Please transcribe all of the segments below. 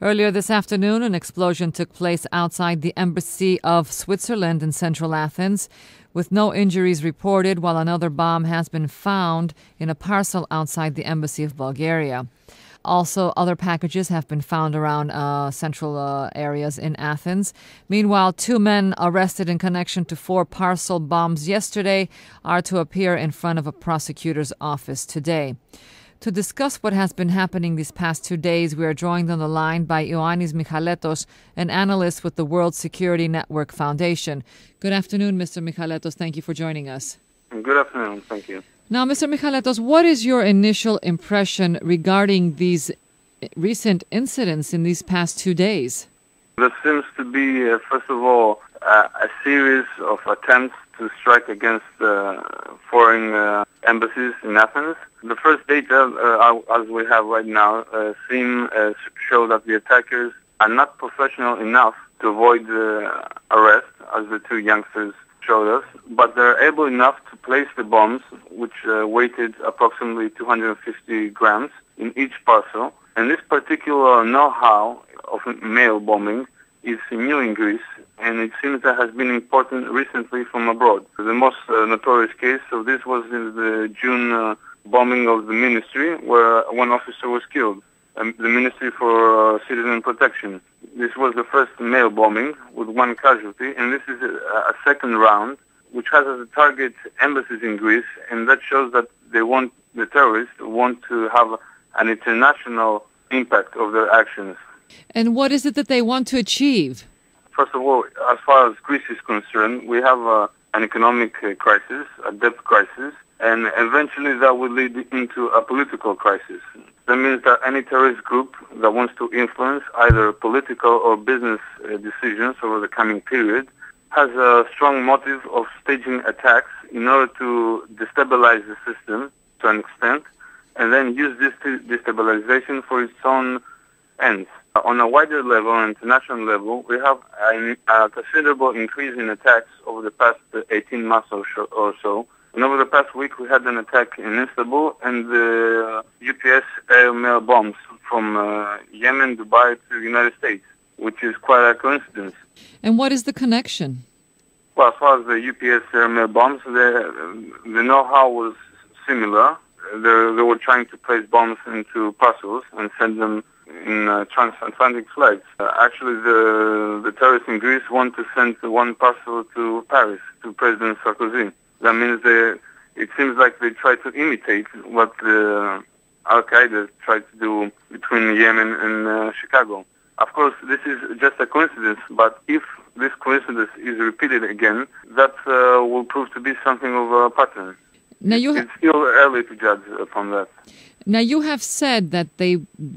Earlier this afternoon, an explosion took place outside the embassy of Switzerland in central Athens, with no injuries reported, while another bomb has been found in a parcel outside the embassy of Bulgaria. Also, other packages have been found around central areas in Athens. Meanwhile, 2 men arrested in connection to 4 parcel bombs yesterday are to appear in front of a prosecutor's office today. To discuss what has been happening these past 2 days, we are joined on the line by Ioannis Michaletos, an analyst with the World Security Network Foundation. Good afternoon, Mr. Michaletos. Thank you for joining us. Good afternoon. Thank you. Now, Mr. Michaletos, what is your initial impression regarding these recent incidents in these past 2 days? There seems to be, first of all, a series of attempts to strike against foreign embassies in Athens. The first data, as we have right now, show that the attackers are not professional enough to avoid arrest, as the 2 youngsters showed us, but they're able enough to place the bombs, which weighted approximately 250 grams in each parcel. And this particular know-how of mail bombing is new in Greece, and it seems that has been imported recently from abroad. The most notorious case of this was in the June bombing of the ministry, where 1 officer was killed, the Ministry for Citizen Protection. This was the first mail bombing with 1 casualty, and this is a second round, which has as a target embassies in Greece, and that shows that the terrorists want to have an international impact of their actions. And what is it that they want to achieve? First of all, as far as Greece is concerned, we have an economic crisis, a debt crisis, and eventually that will lead into a political crisis. That means that any terrorist group that wants to influence either political or business decisions over the coming period has a strong motive of staging attacks in order to destabilize the system to an extent, and then use this destabilization for its own ends. On a wider level, on an international level, we have a considerable increase in attacks over the past 18 months or so. And over the past week, we had an attack in Istanbul and the UPS air mail bombs from Yemen, Dubai to the United States, which is quite a coincidence. And what is the connection? Well, as far as the UPS air mail bombs, the know-how was similar. They were trying to place bombs into parcels and send them in transatlantic flights. Actually, the terrorists in Greece want to send 1 parcel to Paris, to President Sarkozy. That means it seems like they try to imitate what Al-Qaeda tried to do between Yemen and Chicago. Of course, this is just a coincidence, but if this coincidence is repeated again, that will prove to be something of a pattern. Now it's still early to judge upon that. Now, you have said that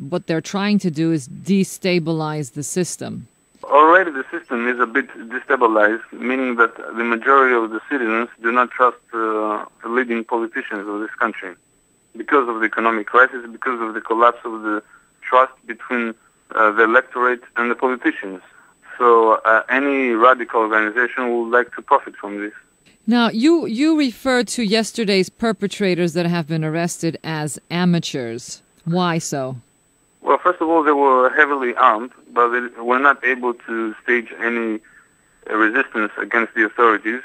what they're trying to do is destabilize the system. Already the system is a bit destabilized, meaning that the majority of the citizens do not trust the leading politicians of this country because of the economic crisis, because of the collapse of the trust between the electorate and the politicians. So any radical organization would like to profit from this. Now, you refer to yesterday's perpetrators that have been arrested as amateurs. Why so? Well, first of all, they were heavily armed, but they were not able to stage any resistance against the authorities,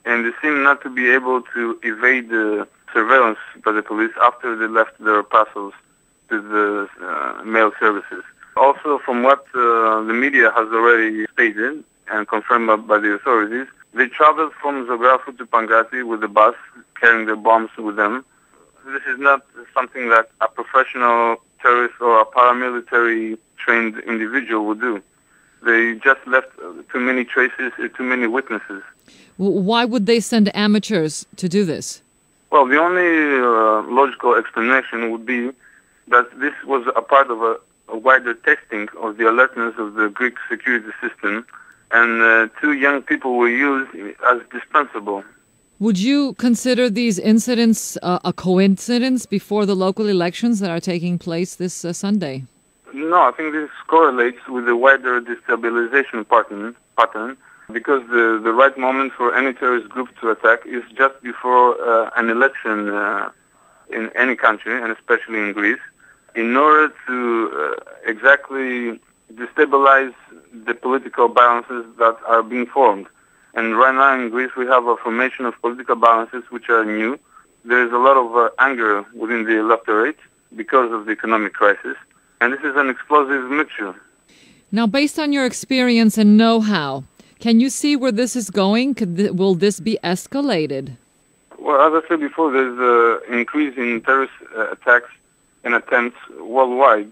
and they seem not to be able to evade the surveillance by the police after they left their parcels to the mail services. Also, from what the media has already stated and confirmed by the authorities, they traveled from Zographou to Pankrati with a bus, carrying their bombs with them. This is not something that a professional terrorist or a paramilitary trained individual would do. They just left too many traces, too many witnesses. Why would they send amateurs to do this? Well, the only logical explanation would be that this was a part of a wider testing of the alertness of the Greek security system, and 2 young people were used as dispensable. Would you consider these incidents a coincidence before the local elections that are taking place this Sunday? No, I think this correlates with the wider destabilization pattern because the right moment for any terrorist group to attack is just before an election in any country, and especially in Greece, in order to exactly destabilize the political balances that are being formed. And right now in Greece we have a formation of political balances which are new. There is a lot of anger within the electorate because of the economic crisis, and this is an explosive mixture. Now, based on your experience and know-how, can you see where this is going? Will this be escalated? Well, as I said before, there's an increase in terrorist attacks and attempts worldwide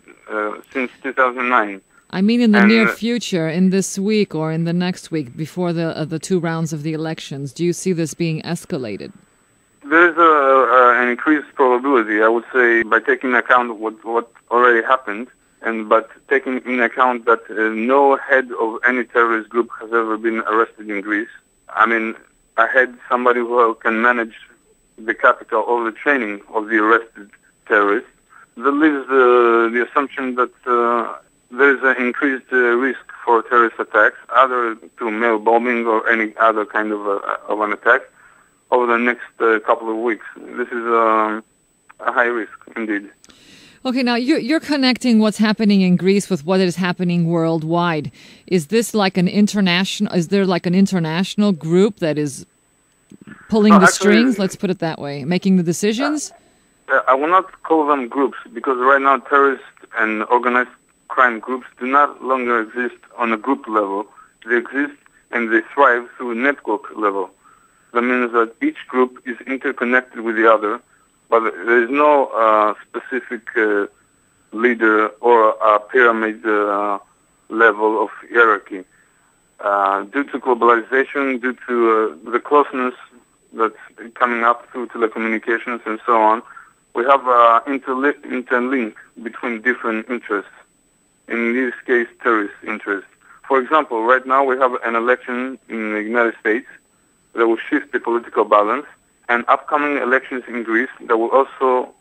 since 2009. I mean in the near future, in this week or in the next week, before the two rounds of the elections. Do you see this being escalated? There is an increased probability, I would say, by taking into account what already happened, but taking into account that no head of any terrorist group has ever been arrested in Greece. I mean, a head, somebody who can manage the capital or the training of the arrested terrorists. That leaves the assumption that there is an increased risk for terrorist attacks, either through mail bombing or any other kind of an attack over the next couple of weeks. This is a high risk indeed. Okay, now you're connecting what's happening in Greece with what is happening worldwide. Is this like an international? Is there like an international group that is pulling the strings? Let's put it that way, making the decisions. I will not call them groups because right now terrorist and organized crime groups do not longer exist on a group level. They exist and they thrive through a network level. That means that each group is interconnected with the other, but there is no specific leader or a pyramid level of hierarchy. Due to globalization, due to the closeness that's coming up through telecommunications and so on, we have interlink between different interests, in this case terrorist interests. For example, right now we have an election in the United States that will shift the political balance, and upcoming elections in Greece that will also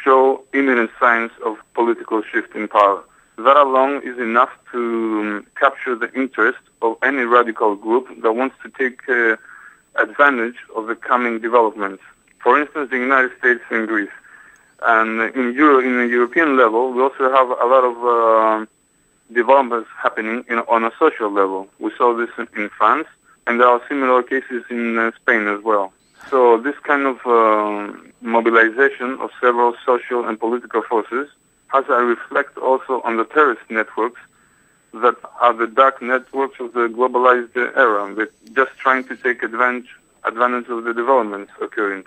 show imminent signs of political shift in power. That alone is enough to capture the interest of any radical group that wants to take advantage of the coming developments. For instance, the United States and Greece. And in the European level, we also have a lot of developments happening on a social level. We saw this in France, and there are similar cases in Spain as well. So this kind of mobilization of several social and political forces has a reflect also on the terrorist networks that are the dark networks of the globalized era. They're just trying to take advantage of the developments occurring.